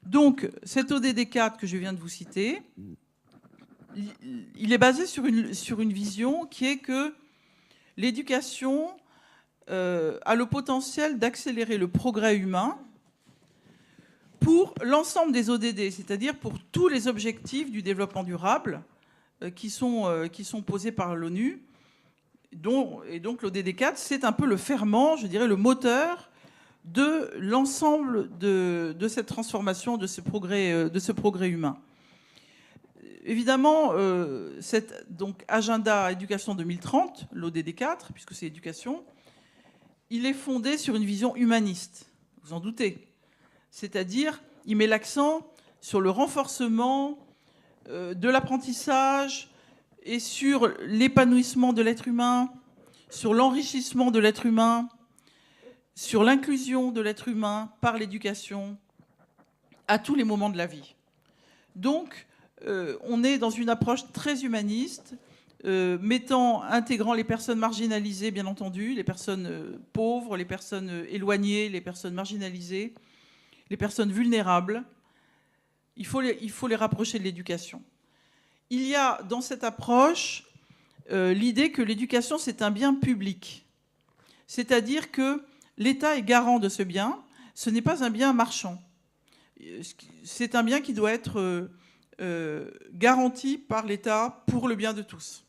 Donc, cet ODD 4 que je viens de vous citer, il est basé sur une vision qui est que l'éducation a le potentiel d'accélérer le progrès humain pour l'ensemble des ODD, c'est-à-dire pour tous les objectifs du développement durable qui sont posés par l'ONU. Et donc l'ODD 4, c'est un peu le ferment, je dirais le moteur de l'ensemble de cette transformation, de ce progrès humain. Évidemment, donc agenda éducation 2030, l'ODD 4, puisque c'est éducation, il est fondé sur une vision humaniste, vous en doutez. C'est-à-dire, il met l'accent sur le renforcement de l'apprentissage et sur l'épanouissement de l'être humain, sur l'enrichissement de l'être humain, sur l'inclusion de l'être humain par l'éducation à tous les moments de la vie. Donc, on est dans une approche très humaniste, intégrant les personnes marginalisées, bien entendu, les personnes pauvres, les personnes éloignées, les personnes marginalisées, les personnes vulnérables. Il faut les rapprocher de l'éducation. Il y a dans cette approche l'idée que l'éducation, c'est un bien public. C'est-à-dire que l'État est garant de ce bien. Ce n'est pas un bien marchand. C'est un bien qui doit être garanti par l'État pour le bien de tous.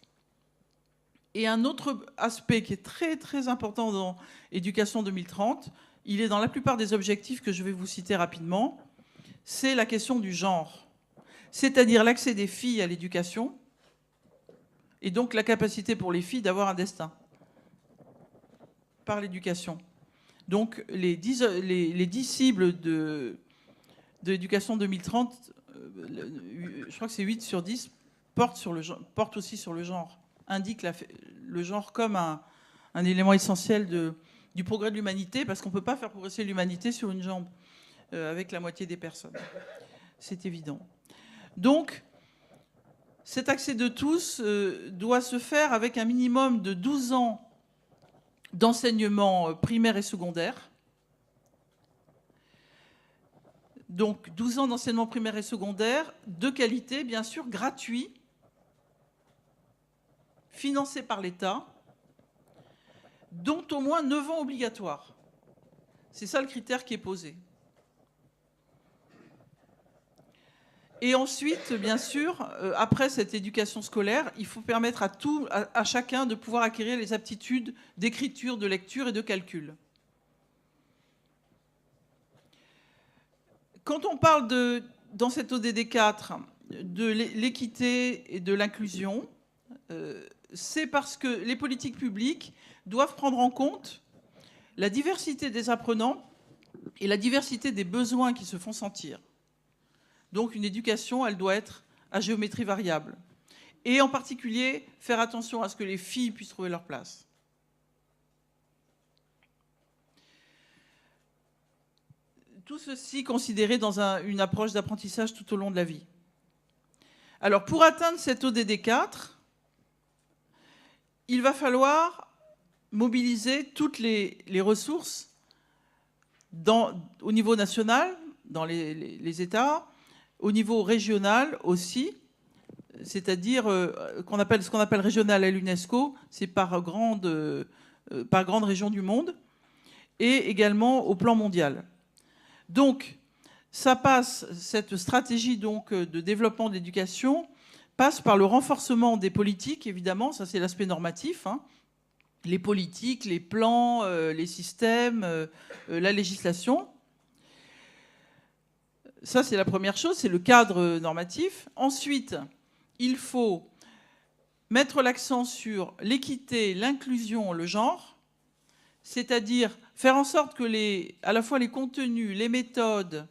Et un autre aspect qui est très, très important dans Éducation 2030, il est dans la plupart des objectifs que je vais vous citer rapidement, c'est la question du genre. C'est-à-dire l'accès des filles à l'éducation et donc la capacité pour les filles d'avoir un destin par l'éducation. Donc les 10 cibles de l'éducation 2030, je crois que c'est 8 sur 10, portent aussi sur le genre, indiquent le genre comme un élément essentiel du progrès de l'humanité, parce qu'on ne peut pas faire progresser l'humanité sur une jambe avec la moitié des personnes. C'est évident. Donc, cet accès de tous doit se faire avec un minimum de 12 ans d'enseignement primaire et secondaire. Donc 12 ans d'enseignement primaire et secondaire, de qualité, bien sûr, gratuit, financé par l'État, dont au moins 9 ans obligatoires. C'est ça le critère qui est posé. Et ensuite, bien sûr, après cette éducation scolaire, il faut permettre à chacun de pouvoir acquérir les aptitudes d'écriture, de lecture et de calcul. Quand on parle dans cet ODD 4 de l'équité et de l'inclusion, c'est parce que les politiques publiques doivent prendre en compte la diversité des apprenants et la diversité des besoins qui se font sentir. Donc une éducation, elle doit être à géométrie variable. Et en particulier, faire attention à ce que les filles puissent trouver leur place. Tout ceci considéré dans une approche d'apprentissage tout au long de la vie. Alors, pour atteindre cet ODD 4, il va falloir mobiliser toutes les ressources au niveau national, dans les États, au niveau régional aussi, c'est-à-dire ce qu'on appelle régional à l'UNESCO, c'est par grande région du monde, et également au plan mondial. Donc, cette stratégie donc, de développement de l'éducation passe par le renforcement des politiques, évidemment, ça c'est l'aspect normatif, hein, les politiques, les plans, les systèmes, la législation. Ça c'est la première chose, c'est le cadre normatif. Ensuite, il faut mettre l'accent sur l'équité, l'inclusion, le genre, c'est-à-dire faire en sorte que à la fois les contenus, les méthodes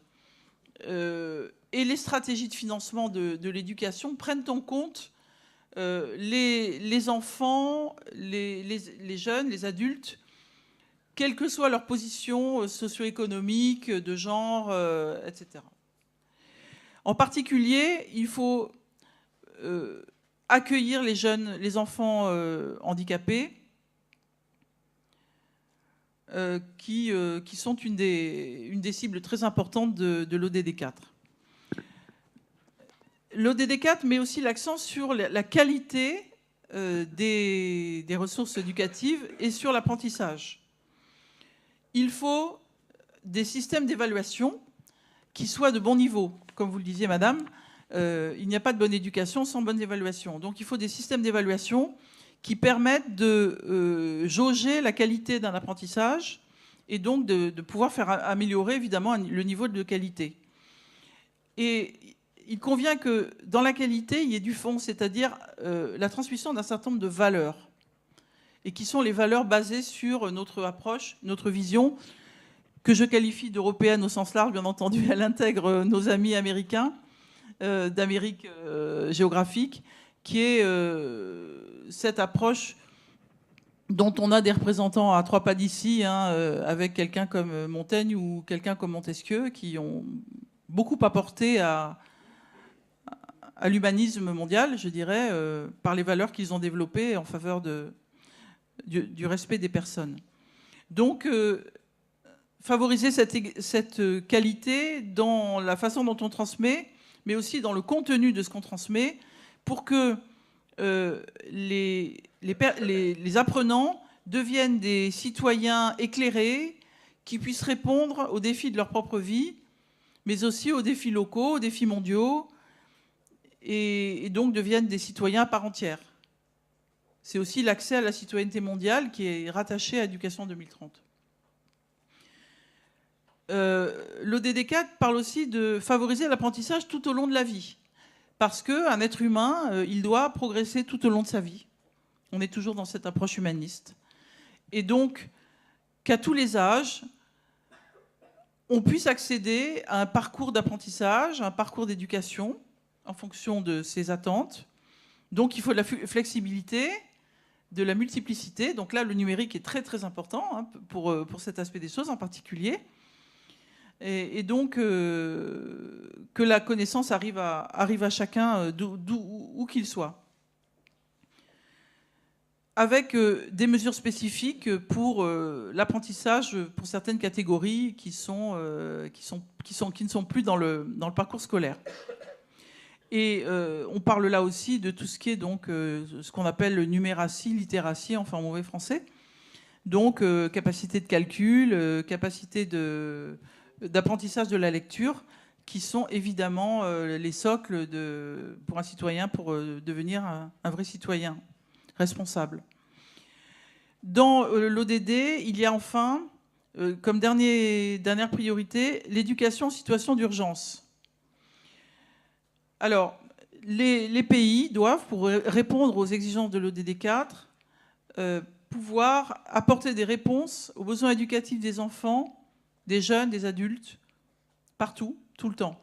et les stratégies de financement de l'éducation prennent en compte les enfants, les jeunes, les adultes, quelle que soit leur position socio-économique, de genre, etc. En particulier, il faut accueillir les enfants handicapés, qui sont une des cibles très importantes de l'ODD 4. L'ODD 4 met aussi l'accent sur la qualité des ressources éducatives et sur l'apprentissage. Il faut des systèmes d'évaluation qui soient de bon niveau. Comme vous le disiez, madame, il n'y a pas de bonne éducation sans bonne évaluation. Donc il faut des systèmes d'évaluation qui permettent de jauger la qualité d'un apprentissage et donc de pouvoir faire améliorer évidemment le niveau de qualité. Et il convient que dans la qualité, il y ait du fond, c'est-à-dire la transmission d'un certain nombre de valeurs, et qui sont les valeurs basées sur notre approche, notre vision, que je qualifie d'européenne au sens large, bien entendu, elle intègre nos amis américains d'Amérique géographique, qui est cette approche dont on a des représentants à 3 pas d'ici, hein, avec quelqu'un comme Montaigne ou quelqu'un comme Montesquieu, qui ont beaucoup apporté à l'humanisme mondial, je dirais, par les valeurs qu'ils ont développées en faveur du respect des personnes. Donc, favoriser cette qualité dans la façon dont on transmet, mais aussi dans le contenu de ce qu'on transmet, pour que les apprenants deviennent des citoyens éclairés qui puissent répondre aux défis de leur propre vie, mais aussi aux défis locaux, aux défis mondiaux, et donc deviennent des citoyens à part entière. C'est aussi l'accès à la citoyenneté mondiale qui est rattaché à Éducation 2030. L'ODD 4 parle aussi de favoriser l'apprentissage tout au long de la vie. Parce qu'un être humain, il doit progresser tout au long de sa vie. On est toujours dans cette approche humaniste. Et donc, qu'à tous les âges, on puisse accéder à un parcours d'apprentissage, à un parcours d'éducation, en fonction de ses attentes. Donc, il faut de la flexibilité, de la multiplicité. Donc là, le numérique est très, très important, hein, pour cet aspect des choses en particulier. Et donc, que la connaissance arrive à chacun, où qu'il soit. Avec des mesures spécifiques pour l'apprentissage pour certaines catégories qui ne sont plus dans le parcours scolaire. Et on parle là aussi de tout ce qui est donc ce qu'on appelle le numératie, littératie, enfin en mauvais français. Donc capacité de calcul, capacité d'apprentissage de la lecture, qui sont évidemment les socles pour un citoyen, pour devenir un vrai citoyen responsable. Dans l'ODD, il y a enfin, comme dernière priorité, l'éducation en situation d'urgence. Alors, les pays doivent, pour répondre aux exigences de l'ODD 4, pouvoir apporter des réponses aux besoins éducatifs des enfants, des jeunes, des adultes, partout, tout le temps.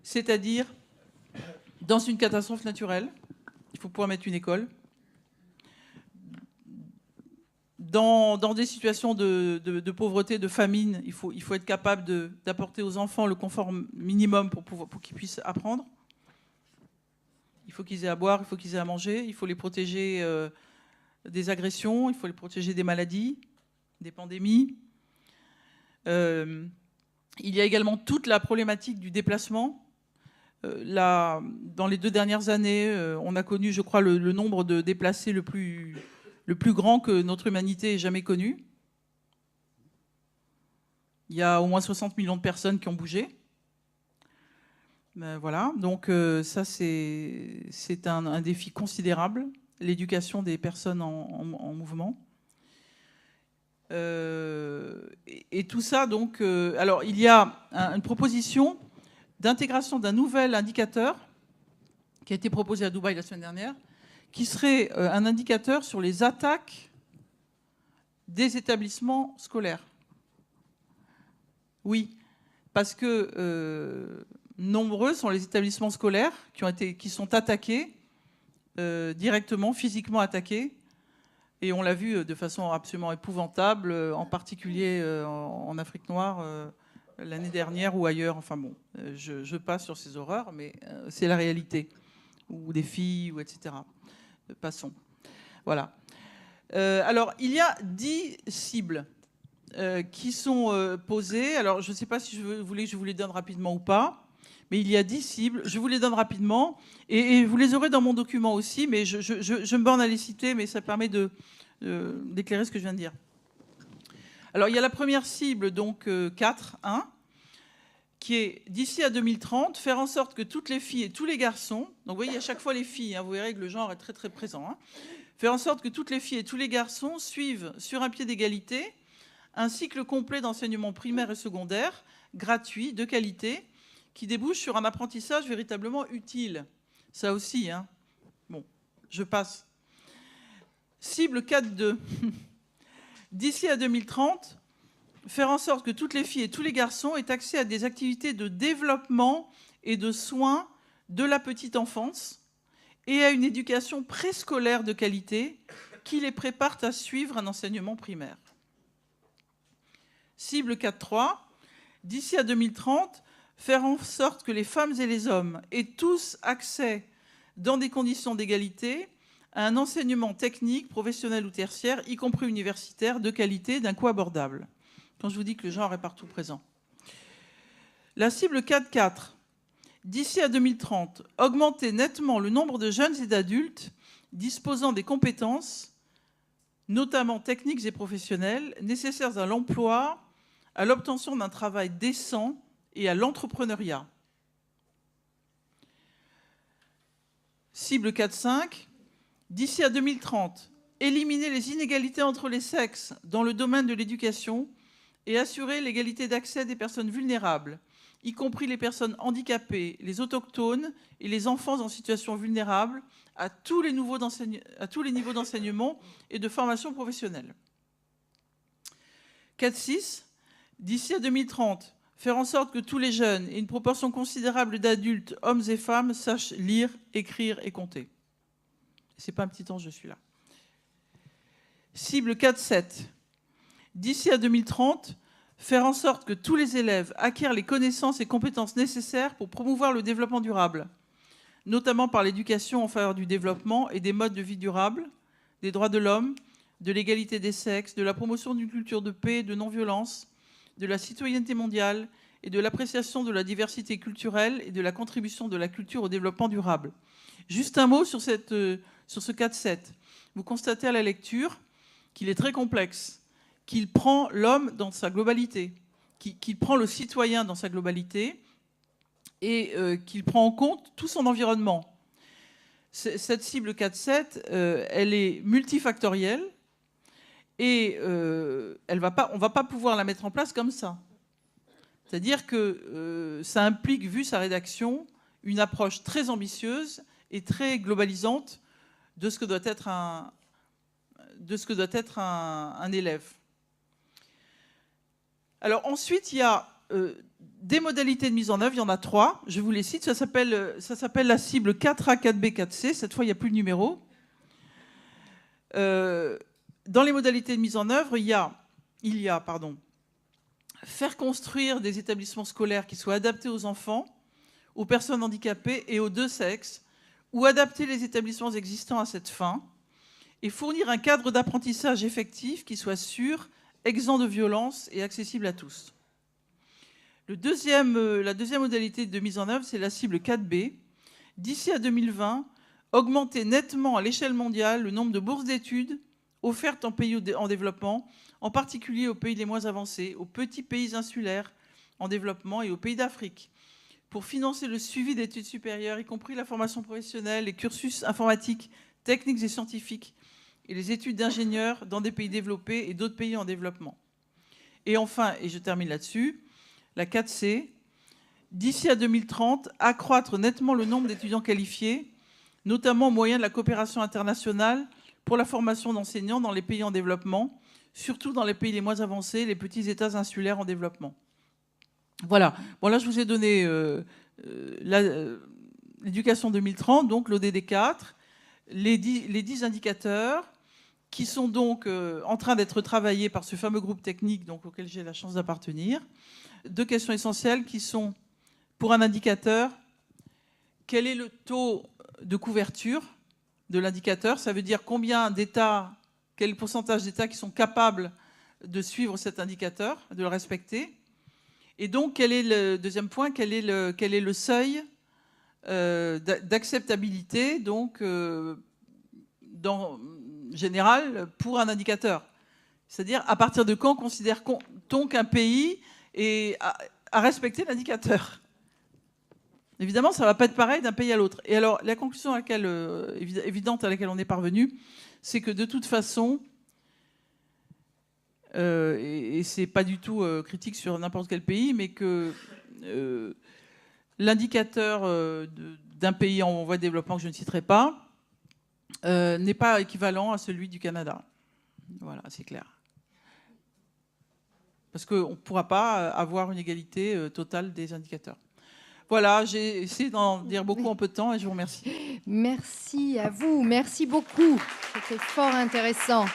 C'est-à-dire, dans une catastrophe naturelle, il faut pouvoir mettre une école. Dans des situations de pauvreté, de famine, il faut être capable d'apporter aux enfants le confort minimum pour qu'ils puissent apprendre. Il faut qu'ils aient à boire, il faut qu'ils aient à manger, il faut les protéger des agressions, il faut les protéger des maladies, des pandémies. Il y a également toute la problématique du déplacement. Dans les 2 dernières années, on a connu, je crois, le nombre de déplacés le plus grand que notre humanité ait jamais connu. Il y a au moins 60 millions de personnes qui ont bougé. Voilà, donc ça c'est un défi considérable, l'éducation des personnes en mouvement. Et tout ça, donc, alors il y a une proposition d'intégration d'un nouvel indicateur qui a été proposé à Dubaï la semaine dernière, qui serait un indicateur sur les attaques des établissements scolaires. Oui, parce que nombreux sont les établissements scolaires qui sont attaqués, directement, physiquement attaqués, et on l'a vu de façon absolument épouvantable, en particulier en Afrique noire, l'année dernière ou ailleurs. Enfin bon, je passe sur ces horreurs, mais c'est la réalité. Ou des filles, ou etc. Passons. Voilà. Alors, il y a 10 cibles qui sont posées. Alors, je ne sais pas si vous voulez que je vous les donne rapidement ou pas, mais il y a 10 cibles. Je vous les donne rapidement, et vous les aurez dans mon document aussi, mais je me borne à les citer, mais ça permet d'éclairer ce que je viens de dire. Alors, il y a la première cible, donc 4.1, qui est, d'ici à 2030, faire en sorte que toutes les filles et tous les garçons, donc vous voyez à chaque fois les filles, hein, vous verrez que le genre est très très présent, hein, faire en sorte que toutes les filles et tous les garçons suivent sur un pied d'égalité un cycle complet d'enseignement primaire et secondaire, gratuit, de qualité, qui débouche sur un apprentissage véritablement utile. Ça aussi, hein. Bon, je passe. Cible 4.2. D'ici à 2030, faire en sorte que toutes les filles et tous les garçons aient accès à des activités de développement et de soins de la petite enfance et à une éducation préscolaire de qualité qui les prépare à suivre un enseignement primaire. Cible 4.3. D'ici à 2030, faire en sorte que les femmes et les hommes aient tous accès, dans des conditions d'égalité, à un enseignement technique, professionnel ou tertiaire, y compris universitaire, de qualité, d'un coût abordable. Quand je vous dis que le genre est partout présent. La cible 4.4. D'ici à 2030, augmenter nettement le nombre de jeunes et d'adultes disposant des compétences, notamment techniques et professionnelles, nécessaires à l'emploi, à l'obtention d'un travail décent et à l'entrepreneuriat. Cible 4.5. D'ici à 2030, éliminer les inégalités entre les sexes dans le domaine de l'éducation et assurer l'égalité d'accès des personnes vulnérables, y compris les personnes handicapées, les autochtones et les enfants en situation vulnérable, à tous les niveaux d'enseignement et de formation professionnelle. 4.6. D'ici à 2030, faire en sorte que tous les jeunes et une proportion considérable d'adultes, hommes et femmes, sachent lire, écrire et compter. C'est pas un petit ange, je suis là. Cible 4.7. D'ici à 2030, faire en sorte que tous les élèves acquièrent les connaissances et compétences nécessaires pour promouvoir le développement durable, notamment par l'éducation en faveur du développement et des modes de vie durables, des droits de l'homme, de l'égalité des sexes, de la promotion d'une culture de paix et de non-violence, de la citoyenneté mondiale et de l'appréciation de la diversité culturelle et de la contribution de la culture au développement durable. Juste un mot sur ce 4.7. Vous constatez à la lecture qu'il est très complexe, qu'il prend l'homme dans sa globalité, qu'il prend le citoyen dans sa globalité et qu'il prend en compte tout son environnement. Cette cible 4.7, elle est multifactorielle et on ne va pas pouvoir la mettre en place comme ça. C'est-à-dire que ça implique, vu sa rédaction, une approche très ambitieuse et très globalisante de ce que doit être un élève. Alors ensuite, il y a des modalités de mise en œuvre, il y en a 3, je vous les cite, ça s'appelle la cible 4A, 4B, 4C, cette fois il n'y a plus de numéro. Dans les modalités de mise en œuvre, il y a faire construire des établissements scolaires qui soient adaptés aux enfants, aux personnes handicapées et aux deux sexes, ou adapter les établissements existants à cette fin, et fournir un cadre d'apprentissage effectif qui soit sûr, exempt de violence et accessible à tous. La deuxième modalité de mise en œuvre, c'est la cible 4B. D'ici à 2020, augmenter nettement à l'échelle mondiale le nombre de bourses d'études offertes en pays en développement, en particulier aux pays les moins avancés, aux petits pays insulaires en développement et aux pays d'Afrique, pour financer le suivi d'études supérieures, y compris la formation professionnelle, les cursus informatiques, techniques et scientifiques, et les études d'ingénieurs dans des pays développés et d'autres pays en développement. Et enfin, et je termine là-dessus, la 4C, d'ici à 2030, accroître nettement le nombre d'étudiants qualifiés, notamment au moyen de la coopération internationale pour la formation d'enseignants dans les pays en développement, surtout dans les pays les moins avancés, les petits États insulaires en développement. Voilà. Bon, là, je vous ai donné l'éducation 2030, donc l'ODD 4, les 10 indicateurs qui sont donc en train d'être travaillés par ce fameux groupe technique donc, auquel j'ai la chance d'appartenir. 2 questions essentielles qui sont, pour un indicateur, quel est le taux de couverture de l'indicateur? Ça veut dire combien d'États, quel pourcentage d'États qui sont capables de suivre cet indicateur, de le respecter. Et donc, quel est le deuxième point, quel est le seuil d'acceptabilité, donc, dans général, pour un indicateur? C'est-à-dire, à partir de quand considère-t-on qu'un pays a respecté l'indicateur? Évidemment, ça ne va pas être pareil d'un pays à l'autre. Et alors, la conclusion évidente à laquelle on est parvenu, c'est que de toute façon, et ce n'est pas du tout critique sur n'importe quel pays, mais que l'indicateur d'un pays en voie de développement que je ne citerai pas n'est pas équivalent à celui du Canada. Voilà, c'est clair. Parce qu'on ne pourra pas avoir une égalité totale des indicateurs. Voilà, j'ai essayé d'en dire beaucoup en peu de temps et je vous remercie. Merci à vous, merci beaucoup. C'était fort intéressant.